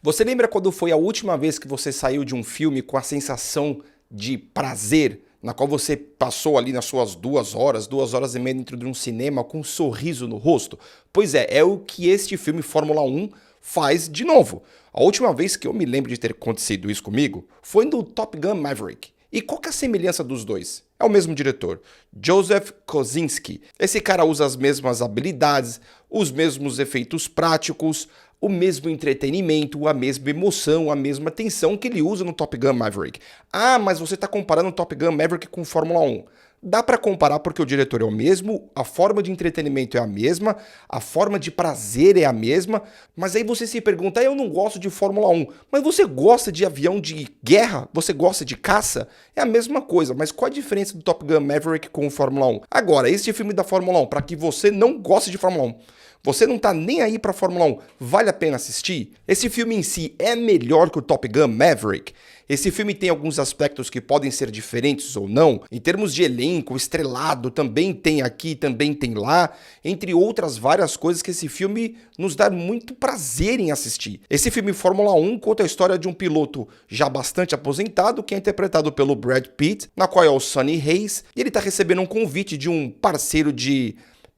Você lembra quando foi a última vez que você saiu de um filme com a sensação de prazer, na qual você passou ali nas suas 2 horas, 2 horas e meia dentro de um cinema com um sorriso no rosto? Pois é o que este filme Fórmula 1 faz de novo. A última vez que eu me lembro de ter acontecido isso comigo foi no Top Gun Maverick. E qual que é a semelhança dos dois? É o mesmo diretor, Joseph Kosinski. Esse cara usa as mesmas habilidades, os mesmos efeitos práticos, o mesmo entretenimento, a mesma emoção, a mesma tensão que ele usa no Top Gun Maverick. Ah, mas você está comparando o Top Gun Maverick com Fórmula 1. Dá para comparar porque o diretor é o mesmo, a forma de entretenimento é a mesma, a forma de prazer é a mesma, mas aí você se pergunta, eu não gosto de Fórmula 1, mas você gosta de avião de guerra? Você gosta de caça? É a mesma coisa, mas qual a diferença do Top Gun Maverick com o Fórmula 1? Agora, este filme da Fórmula 1, para que você não goste de Fórmula 1, você não tá nem aí pra Fórmula 1, vale a pena assistir? Esse filme em si é melhor que o Top Gun Maverick? Esse filme tem alguns aspectos que podem ser diferentes ou não. Em termos de elenco, estrelado, também tem aqui, também tem lá, entre outras várias coisas que esse filme nos dá muito prazer em assistir. Esse filme Fórmula 1 conta a história de um piloto já bastante aposentado, que é interpretado pelo Brad Pitt, na qual é o Sonny Hayes, e ele tá recebendo um convite de um parceiro de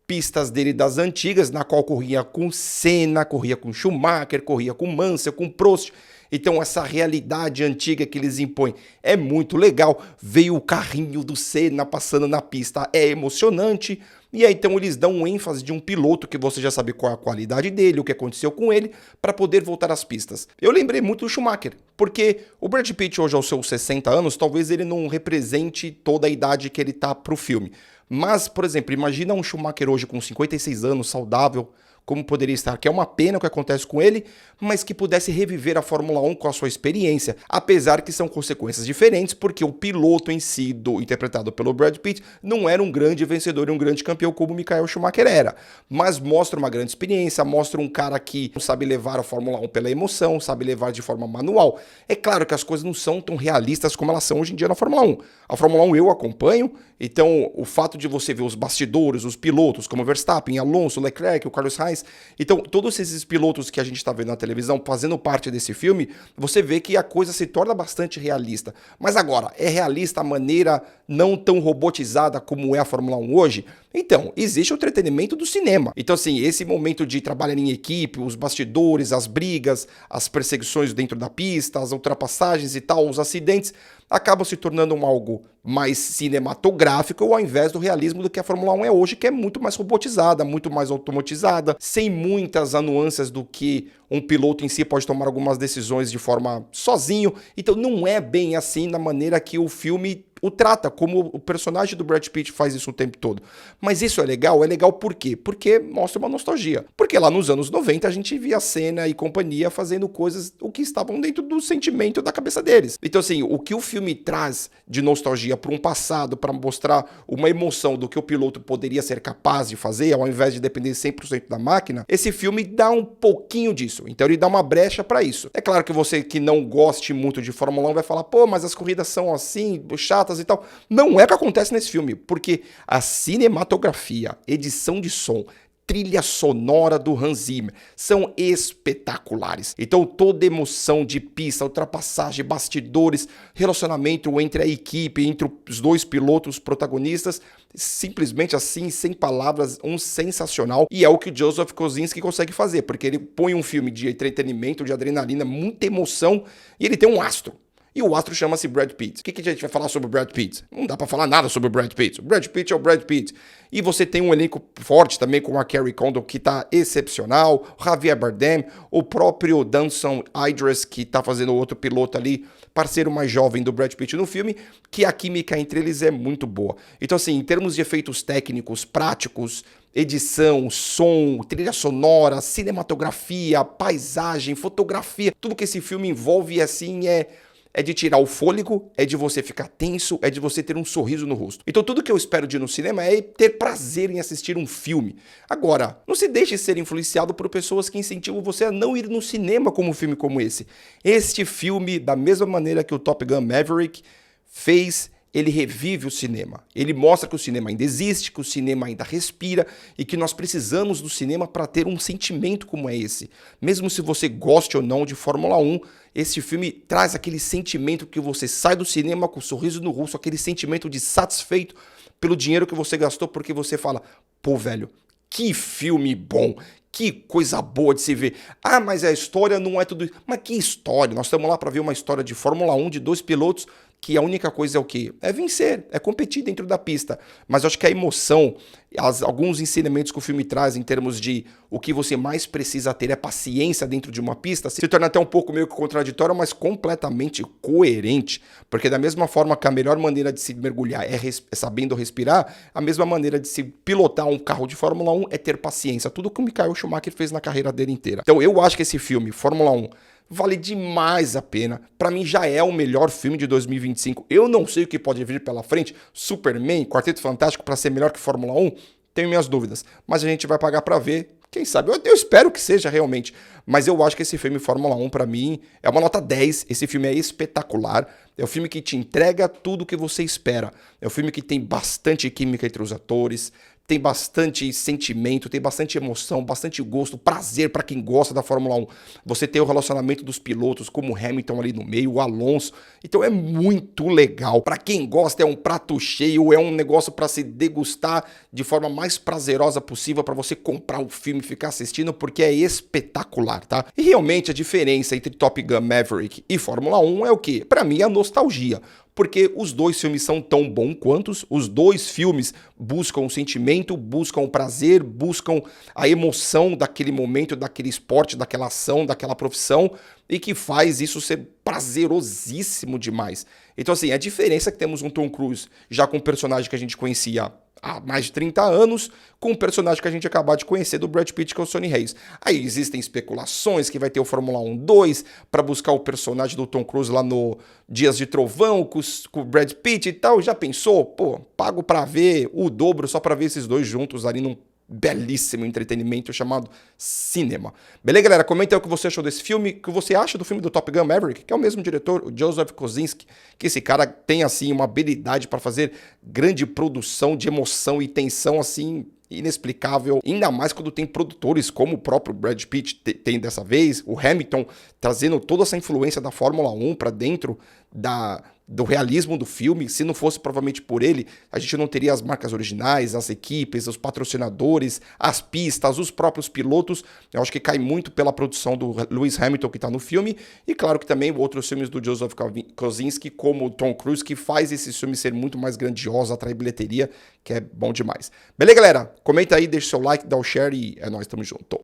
pistas dele das antigas, na qual corria com Senna, corria com Schumacher, corria com Mansell, com Prost. Então essa realidade antiga que eles impõem é muito legal. Veio o carrinho do Senna passando na pista, é emocionante. E aí então eles dão um ênfase de um piloto que você já sabe qual é a qualidade dele, o que aconteceu com ele, para poder voltar às pistas. Eu lembrei muito do Schumacher, porque o Brad Pitt hoje aos seus 60 anos, talvez ele não represente toda a idade que ele tá pro filme. Mas, por exemplo, imagina um Schumacher hoje com 56 anos, saudável, como poderia estar, que é uma pena o que acontece com ele, mas que pudesse reviver a Fórmula 1 com a sua experiência, apesar que são consequências diferentes, porque o piloto em si, interpretado pelo Brad Pitt, não era um grande vencedor e um grande campeão como o Michael Schumacher era, mas mostra uma grande experiência, mostra um cara que sabe levar a Fórmula 1 pela emoção, sabe levar de forma manual. É claro que as coisas não são tão realistas como elas são hoje em dia na Fórmula 1. A Fórmula 1 eu acompanho, então o fato de você ver os bastidores, os pilotos como Verstappen, Alonso, Leclerc, o Carlos Sainz, então todos esses pilotos que a gente está vendo na televisão fazendo parte desse filme, você vê que a coisa se torna bastante realista. Mas agora, é realista a maneira não tão robotizada como é a Fórmula 1 hoje? Então, existe o entretenimento do cinema. Então, assim, esse momento de trabalhar em equipe, os bastidores, as brigas, as perseguições dentro da pista, as ultrapassagens e tal, os acidentes, acabam se tornando algo mais cinematográfico ao invés do realismo do que a Fórmula 1 é hoje, que é muito mais robotizada, muito mais automatizada, sem muitas nuances do que um piloto em si pode tomar algumas decisões de forma sozinho. Então não é bem assim da maneira que o filme o trata, como o personagem do Brad Pitt faz isso o tempo todo. Mas isso é legal por quê? Porque mostra uma nostalgia. Porque lá nos anos 90 a gente via Senna e companhia fazendo coisas o que estavam dentro do sentimento da cabeça deles. Então assim, o que o filme traz de nostalgia para um passado, para mostrar uma emoção do que o piloto poderia ser capaz de fazer, ao invés de depender 100% da máquina, esse filme dá um pouquinho disso. Então ele dá uma brecha para isso. É claro que você que não goste muito de Fórmula 1 vai falar, pô, mas as corridas são assim, chatas e tal. Não é o que acontece nesse filme, porque a cinematografia, edição de som, trilha sonora do Hans Zimmer são espetaculares. Então toda emoção de pista, ultrapassagem, bastidores, relacionamento entre a equipe, entre os dois pilotos protagonistas, simplesmente assim, sem palavras, um sensacional. E é o que o Joseph Kosinski consegue fazer, porque ele põe um filme de entretenimento, de adrenalina, muita emoção, e ele tem um astro. E o astro chama-se Brad Pitt. O que a gente vai falar sobre o Brad Pitt? Não dá pra falar nada sobre o Brad Pitt. O Brad Pitt é o Brad Pitt. E você tem um elenco forte também com a Carrie Condon, que tá excepcional, o Javier Bardem, o próprio Danson Idris, que tá fazendo outro piloto ali, parceiro mais jovem do Brad Pitt no filme, que a química entre eles é muito boa. Então assim, em termos de efeitos técnicos, práticos, edição, som, trilha sonora, cinematografia, paisagem, fotografia, tudo que esse filme envolve assim é de tirar o fôlego, é de você ficar tenso, é de você ter um sorriso no rosto. Então tudo que eu espero de ir no cinema é ter prazer em assistir um filme. Agora, não se deixe ser influenciado por pessoas que incentivam você a não ir no cinema com um filme como esse. Este filme, da mesma maneira que o Top Gun Maverick, fez ele revive o cinema. Ele mostra que o cinema ainda existe, que o cinema ainda respira e que nós precisamos do cinema para ter um sentimento como é esse. Mesmo se você goste ou não de Fórmula 1, esse filme traz aquele sentimento que você sai do cinema com um sorriso no rosto, aquele sentimento de satisfeito pelo dinheiro que você gastou, porque você fala, pô, velho, que filme bom, que coisa boa de se ver. Ah, mas a história não é tudo isso. Mas que história? Nós estamos lá para ver uma história de Fórmula 1 de dois pilotos que a única coisa é o quê? É vencer, é competir dentro da pista. Mas eu acho que a emoção, alguns ensinamentos que o filme traz em termos de o que você mais precisa ter é paciência dentro de uma pista, se torna até um pouco meio que contraditório, mas completamente coerente. Porque da mesma forma que a melhor maneira de se mergulhar é sabendo respirar, a mesma maneira de se pilotar um carro de Fórmula 1 é ter paciência. Tudo que o Michael Schumacher fez na carreira dele inteira. Então eu acho que esse filme, Fórmula 1, vale demais a pena. Pra mim já é o melhor filme de 2025. Eu não sei o que pode vir pela frente. Superman, Quarteto Fantástico pra ser melhor que Fórmula 1? Tenho minhas dúvidas. Mas a gente vai pagar pra ver. Quem sabe? Eu espero que seja realmente. Mas eu acho que esse filme Fórmula 1 pra mim é uma nota 10. Esse filme é espetacular. É o filme que te entrega tudo o que você espera. É o filme que tem bastante química entre os atores, tem bastante sentimento, tem bastante emoção, bastante gosto, prazer para quem gosta da Fórmula 1. Você tem o relacionamento dos pilotos, como o Hamilton ali no meio, o Alonso. Então é muito legal. Para quem gosta, é um prato cheio, é um negócio para se degustar de forma mais prazerosa possível, para você comprar o filme e ficar assistindo, porque é espetacular, tá? E realmente a diferença entre Top Gun Maverick e Fórmula 1 é o quê? Para mim é a nostalgia. Porque os dois filmes são tão bons quanto, os dois filmes buscam o sentimento, buscam o prazer, buscam a emoção daquele momento, daquele esporte, daquela ação, daquela profissão, e que faz isso ser prazerosíssimo demais. Então assim, a diferença é que temos um Tom Cruise já com um personagem que a gente conhecia há mais de 30 anos, com um personagem que a gente acabou de conhecer do Brad Pitt, que é o Sonny Hayes. Aí existem especulações que vai ter o Fórmula 1 2 para buscar o personagem do Tom Cruise lá no Dias de Trovão com o Brad Pitt e tal. Já pensou? Pô, pago para ver o dobro só para ver esses dois juntos ali num belíssimo entretenimento chamado cinema. Beleza, galera? Comenta aí o que você achou desse filme, o que você acha do filme do Top Gun Maverick, que é o mesmo diretor, o Joseph Kosinski, que esse cara tem, assim, uma habilidade para fazer grande produção de emoção e tensão, assim, inexplicável, ainda mais quando tem produtores como o próprio Brad Pitt tem dessa vez, o Hamilton trazendo toda essa influência da Fórmula 1 para dentro do realismo do filme. Se não fosse provavelmente por ele, a gente não teria as marcas originais, as equipes, os patrocinadores, as pistas, os próprios pilotos. Eu acho que cai muito pela produção do Lewis Hamilton que está no filme, e claro que também outros filmes do Joseph Kosinski, como o Tom Cruise, que faz esses filmes ser muito mais grandiosos, atrair bilheteria, que é bom demais. Beleza, galera? Comenta aí, deixa o seu like, dá o share e é nóis, tamo junto.